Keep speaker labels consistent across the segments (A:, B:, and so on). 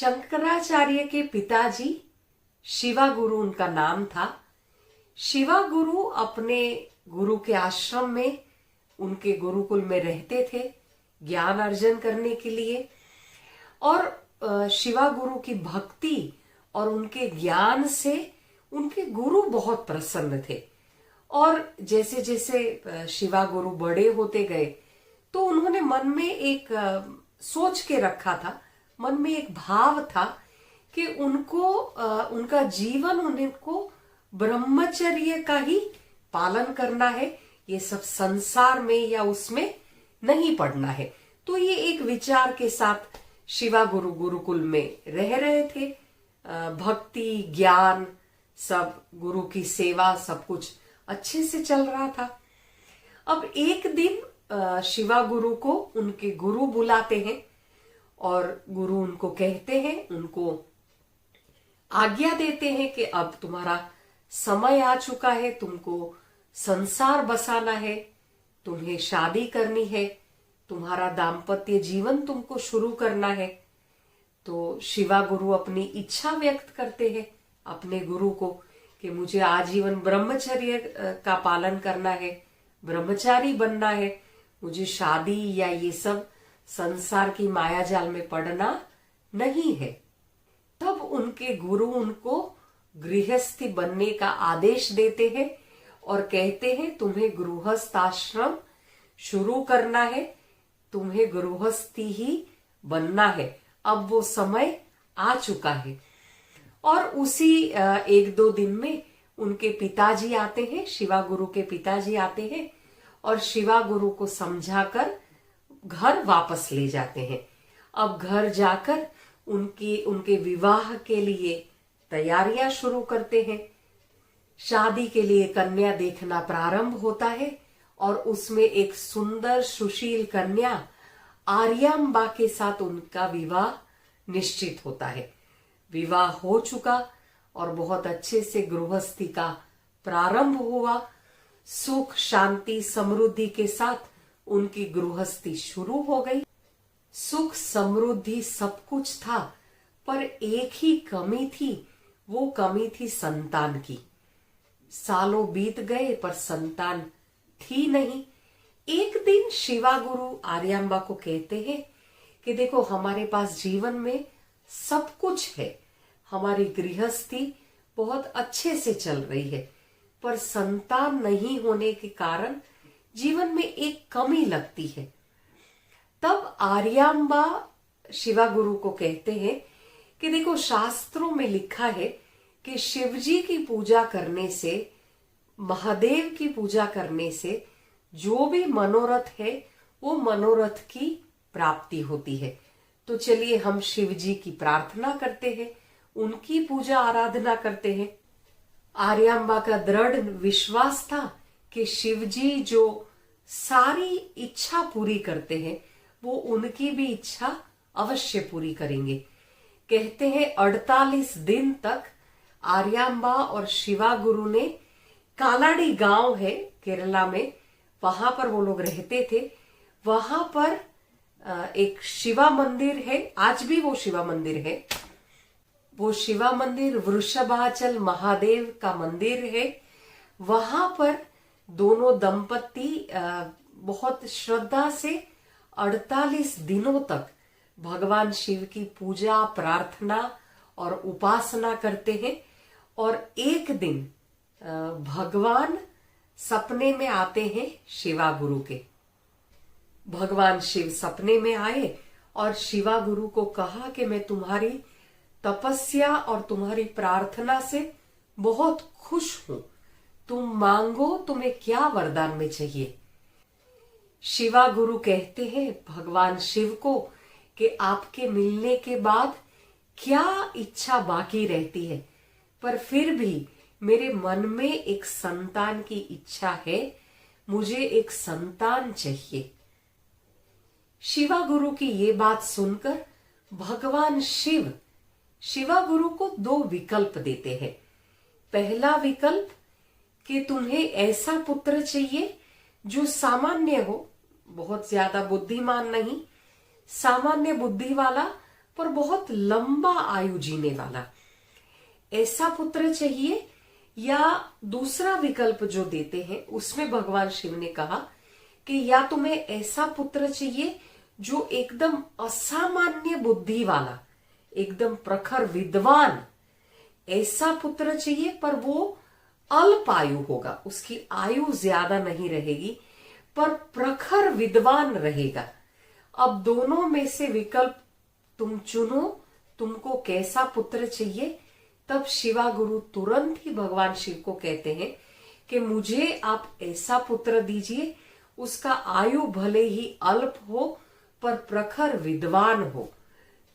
A: शंकराचार्य के पिताजी शिवा गुरु उनका नाम था। शिवा गुरु अपने गुरु के आश्रम में, उनके गुरुकुल में रहते थे ज्ञान अर्जन करने के लिए। और शिवा गुरु की भक्ति और उनके ज्ञान से उनके गुरु बहुत प्रसन्न थे। और जैसे जैसे शिवा गुरु बड़े होते गए तो उन्होंने मन में एक सोच के रखा था, मन में एक भाव था कि उनको उनका जीवन उनको ब्रह्मचर्य का ही पालन करना है, ये सब संसार में या उसमें नहीं पड़ना है। तो ये एक विचार के साथ शिवा गुरु गुरुकुल में रह रहे थे। भक्ति ज्ञान सब, गुरु की सेवा, सब कुछ अच्छे से चल रहा था। अब एक दिन शिवा गुरु को उनके गुरु बुलाते हैं और गुरु उनको कहते हैं, उनको आज्ञा देते हैं कि अब तुम्हारा समय आ चुका है, तुमको संसार बसाना है, तुम्हें शादी करनी है, तुम्हारा दाम्पत्य जीवन तुमको शुरू करना है। तो शिवा गुरु अपनी इच्छा व्यक्त करते हैं अपने गुरु को कि मुझे आजीवन ब्रह्मचर्य का पालन करना है, ब्रह्मचारी बनना है, मुझे शादी या ये सब संसार की मायाजाल में पड़ना नहीं है। तब उनके गुरु उनको गृहस्थी बनने का आदेश देते हैं और कहते हैं तुम्हें गृहस्थ आश्रम शुरू करना है, तुम्हें गृहस्थी ही बनना है, अब वो समय आ चुका है। और उसी एक दो दिन में उनके पिताजी आते हैं, शिवा गुरु के पिताजी आते हैं और शिवा गुरु को समझाकर घर वापस ले जाते हैं। अब घर जाकर उनके विवाह के लिए तैयारियां शुरू करते हैं। शादी के लिए कन्या देखना प्रारंभ होता है और उसमें एक सुंदर सुशील कन्या आर्याम्बा के साथ उनका विवाह निश्चित होता है। विवाह हो चुका और बहुत अच्छे से गृहस्थी का प्रारंभ हुआ। सुख शांति समृद्धि के साथ उनकी गृहस्थी शुरू हो गई। सुख समृद्धि सब कुछ था, पर एक ही कमी थी, वो कमी थी संतान की। सालों बीत गए पर संतान थी नहीं। एक दिन शिवा गुरु आर्याम्बा को कहते हैं कि देखो हमारे पास जीवन में सब कुछ है, हमारी गृहस्थी बहुत अच्छे से चल रही है, पर संतान नहीं होने के कारण जीवन में एक कमी लगती है। तब आर्याम्बा शिवा गुरु को कहते हैं कि देखो शास्त्रों में लिखा है कि शिव जी की पूजा करने से, महादेव की पूजा करने से जो भी मनोरथ है वो मनोरथ की प्राप्ति होती है। तो चलिए हम शिव जी की प्रार्थना करते हैं, उनकी पूजा आराधना करते हैं। आर्याम्बा का दृढ़ विश्वास था कि शिव जी जो सारी इच्छा पूरी करते हैं वो उनकी भी इच्छा अवश्य पूरी करेंगे। कहते हैं 48 दिन तक आर्याम्बा और शिवा गुरु ने कालाडी गांव है केरला में, वहां पर वो लोग रहते थे। वहां पर एक शिवा मंदिर है, आज भी वो शिवा मंदिर है। वो शिवा मंदिर वृषभाचल महादेव का मंदिर है। वहां पर दोनों दंपति बहुत श्रद्धा से 48 दिनों तक भगवान शिव की पूजा प्रार्थना और उपासना करते हैं। और एक दिन भगवान सपने में आते हैं शिवा गुरु के। भगवान शिव सपने में आए और शिवा गुरु को कहा कि मैं तुम्हारी तपस्या और तुम्हारी प्रार्थना से बहुत खुश हूं, तुम मांगो तुम्हें क्या वरदान में चाहिए। शिवा गुरु कहते हैं भगवान शिव को कि आपके मिलने के बाद क्या इच्छा बाकी रहती है, पर फिर भी मेरे मन में एक संतान की इच्छा है, मुझे एक संतान चाहिए। शिवा गुरु की ये बात सुनकर भगवान शिव शिवा गुरु को 2 विकल्प देते हैं। पहला विकल्प कि तुम्हें ऐसा पुत्र चाहिए जो सामान्य हो, बहुत ज्यादा बुद्धिमान नहीं, सामान्य बुद्धि वाला, पर बहुत लंबा आयु जीने वाला। ऐसा पुत्र चाहिए, या दूसरा विकल्प जो देते हैं उसमें भगवान शिव ने कहा कि या तुम्हें ऐसा पुत्र चाहिए जो एकदम असामान्य बुद्धि वाला, एकदम प्रखर विद्वान, ऐसा पुत्र चाहिए, पर वो अल्प आयु होगा, उसकी आयु ज्यादा नहीं रहेगी, पर प्रखर विद्वान रहेगा। अब दोनों में से विकल्प तुम चुनो, तुमको कैसा पुत्र चाहिए। तब शिवा गुरु तुरंत ही भगवान शिव को कहते हैं कि मुझे आप ऐसा पुत्र दीजिए, उसका आयु भले ही अल्प हो पर प्रखर विद्वान हो।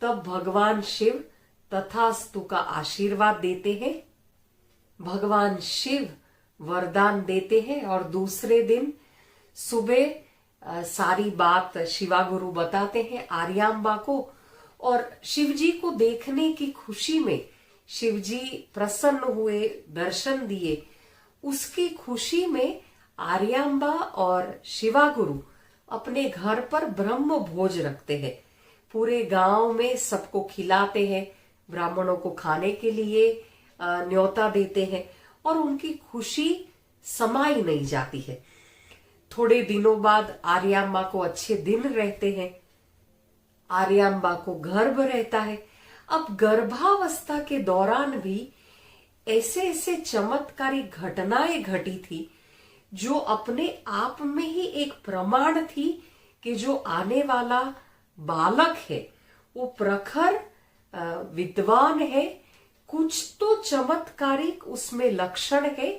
A: तब भगवान शिव तथास्तु का आशीर्वाद देते हैं। भगवान शिव वरदान देते हैं और दूसरे दिन सुबह सारी बात शिवा गुरु बताते हैं आर्यांबा को, और शिवजी को देखने की खुशी में शिवजी प्रसन्न हुए, दर्शन दिए। उसकी खुशी में आर्यांबा और शिवा गुरु अपने घर पर ब्रह्म भोज रखते हैं। पूरे गांव में सबको खिलाते हैं, ब्राह्मणों को खाने के लिए न्योता देते हैं, और उनकी खुशी समाई नहीं जाती है। थोड़े दिनों बाद आर्यांबा को अच्छे दिन रहते हैं, आर्यांबा को गर्भ रहता है। अब गर्भावस्था के दौरान भी ऐसे ऐसे चमत्कारी घटनाएं घटी थी जो अपने आप में ही एक प्रमाण थी कि जो आने वाला बालक है वो प्रखर विद्वान है, कुछ तो चमत्कारिक उसमें लक्षण है।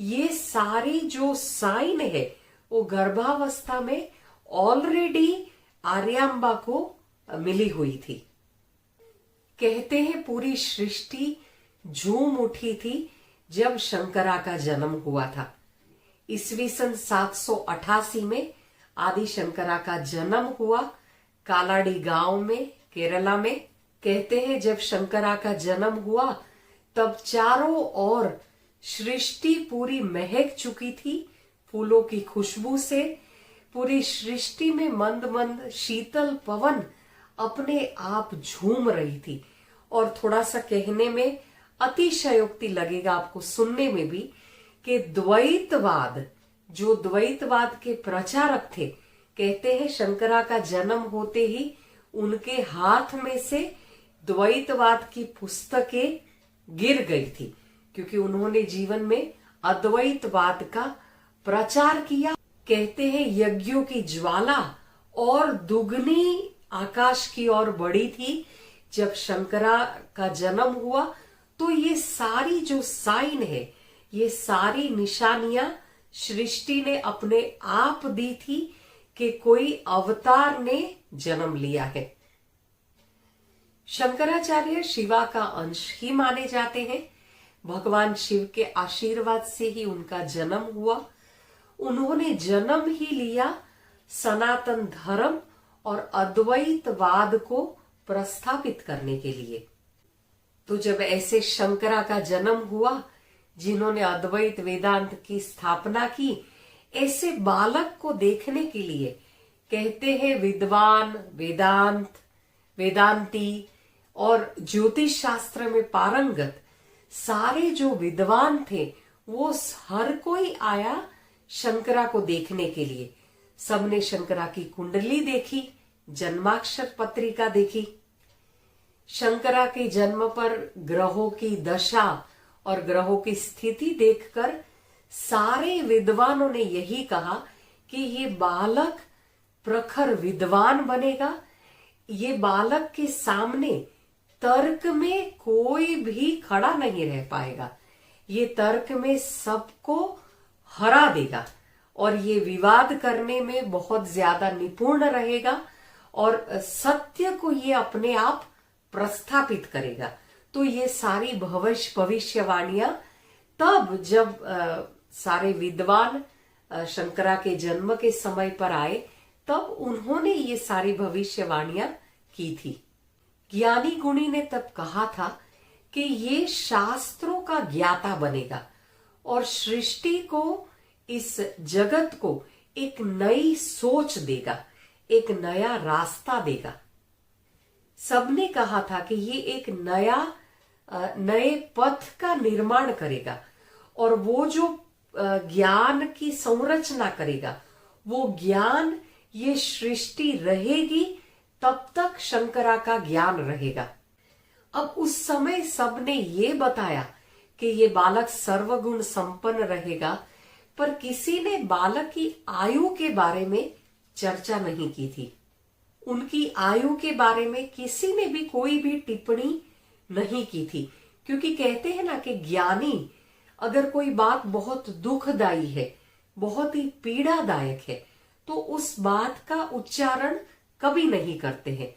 A: ये सारी जो साइन है वो गर्भावस्था में ऑलरेडी आर्यांबा को मिली हुई थी। कहते हैं पूरी सृष्टि झूम उठी थी जब शंकरा का जन्म हुआ था। ईस्वी सन 788 में आदि शंकरा का जन्म हुआ कालाडी गांव में, केरला में। कहते हैं जब शंकरा का जन्म हुआ तब चारों ओर सृष्टि पूरी महक चुकी थी फूलों की खुशबू से। पूरी सृष्टि में मंद मंद शीतल पवन अपने आप झूम रही थी। और थोड़ा सा कहने में अतिशयोक्ति लगेगा आपको सुनने में भी कि द्वैतवाद, जो द्वैतवाद के प्रचारक थे, कहते हैं शंकरा का जन्म होते ही उनके हाथ में से द्वैतवाद की पुस्तकें गिर गई थी, क्योंकि उन्होंने जीवन में अद्वैतवाद का प्रचार किया। कहते हैं यज्ञों की ज्वाला और दुगनी आकाश की ओर बढ़ी थी जब शंकरा का जन्म हुआ। तो ये सारी जो साइन है, ये सारी निशानियां सृष्टि ने अपने आप दी थी कि कोई अवतार ने जन्म लिया है। शंकराचार्य शिवा का अंश ही माने जाते हैं। भगवान शिव के आशीर्वाद से ही उनका जन्म हुआ। उन्होंने जन्म ही लिया सनातन धर्म और अद्वैतवाद को प्रस्थापित करने के लिए। तो जब ऐसे शंकरा का जन्म हुआ जिन्होंने अद्वैत वेदांत की स्थापना की, ऐसे बालक को देखने के लिए कहते हैं विद्वान, वेदांती और ज्योतिष शास्त्र में पारंगत सारे जो विद्वान थे वो हर कोई आया शंकरा को देखने के लिए। सबने शंकरा की कुंडली देखी, जन्माक्षर पत्रिका देखी। शंकरा के जन्म पर ग्रहों की दशा और ग्रहों की स्थिति देखकर सारे विद्वानों ने यही कहा कि ये बालक प्रखर विद्वान बनेगा। ये बालक के सामने तर्क में कोई भी खड़ा नहीं रह पाएगा, ये तर्क में सबको हरा देगा और ये विवाद करने में बहुत ज्यादा निपुण रहेगा और सत्य को ये अपने आप प्रस्थापित करेगा। तो ये सारी भविष्यवाणियां तब जब सारे विद्वान शंकरा के जन्म के समय पर आए तब उन्होंने ये सारी भविष्यवाणियां की थी। ज्ञानी गुणी ने तब कहा था कि ये शास्त्रों का ज्ञाता बनेगा और सृष्टि को, इस जगत को एक नई सोच देगा, एक नया रास्ता देगा। सबने कहा था कि ये एक नए पथ का निर्माण करेगा और वो जो ज्ञान की संरचना करेगा, वो ज्ञान, ये सृष्टि रहेगी तब तक शंकरा का ज्ञान रहेगा। अब उस समय सबने ये बताया कि ये बालक सर्वगुण संपन्न रहेगा, पर किसी ने बालक की आयु के बारे में चर्चा नहीं की थी। उनकी आयु के बारे में किसी ने भी कोई भी टिप्पणी नहीं की थी, क्योंकि कहते हैं ना कि ज्ञानी अगर कोई बात बहुत दुखदाई है, बहुत ही पीड़ादायक है, तो उस बात का उच्चारण कभी नहीं करते हैं।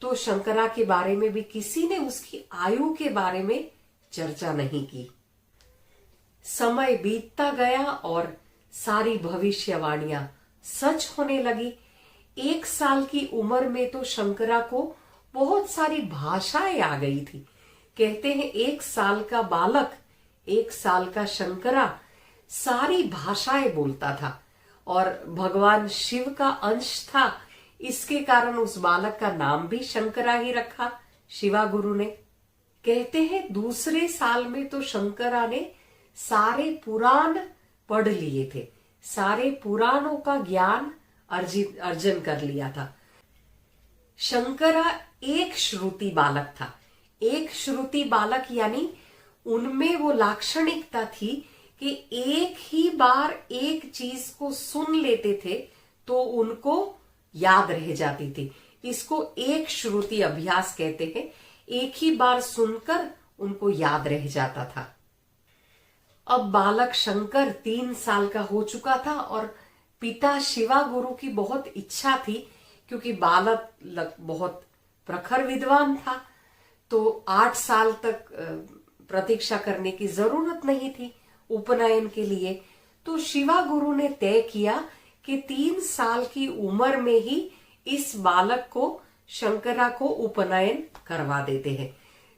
A: तो शंकरा के बारे में भी किसी ने उसकी आयु के बारे में चर्चा नहीं की। समय बीतता गया और सारी भविष्यवाणियां सच होने लगी। 1 साल की उम्र में तो शंकरा को बहुत सारी भाषाएं आ गई थी। कहते हैं 1 साल का बालक, 1 साल का शंकरा सारी भाषाएं बोलता था और भगवान शिव का अंश था। इसके कारण उस बालक का नाम भी शंकरा ही रखा शिवा गुरु ने। कहते हैं दूसरे साल में तो शंकरा ने सारे पुराण पढ़ लिए थे, सारे पुराणों का ज्ञान अर्जन कर लिया था। शंकरा एक श्रुति बालक था। एक श्रुति बालक यानी उनमें वो लाक्षणिकता थी कि एक ही बार एक चीज को सुन लेते थे तो उनको याद रह जाती थी। इसको एक श्रुति अभ्यास कहते हैं। एक ही बार सुनकर उनको याद रह जाता था। अब बालक शंकर 3 साल का हो चुका था और पिता शिवा गुरु की बहुत इच्छा थी, क्योंकि बालक बहुत प्रखर विद्वान था, तो 8 साल तक प्रतीक्षा करने की जरूरत नहीं थी उपनयन के लिए। तो शिवा गुरु ने तय किया कि 3 साल की उम्र में ही इस बालक को शंकरा को उपनयन करवा देते हैं।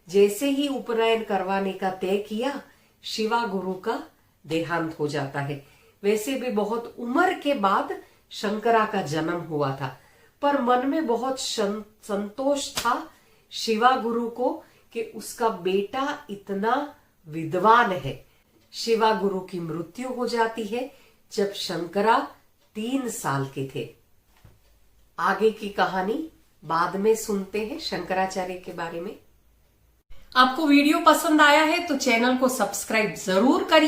A: जैसे ही उपनयन करवाने का तय किया, शिवा गुरु का देहांत हो जाता है। वैसे भी बहुत उम्र के बाद शंकरा का जन्म हुआ था, पर मन में बहुत संतोष था शिवा गुरु को कि उसका बेटा इतना विद्वान है। शिवा गुरु की मृत्यु हो जाती है जब शंकरा 3 साल के थे। आगे की कहानी बाद में सुनते हैं शंकराचार्य के बारे में। आपको वीडियो पसंद आया है तो चैनल को सब्सक्राइब जरूर करिए।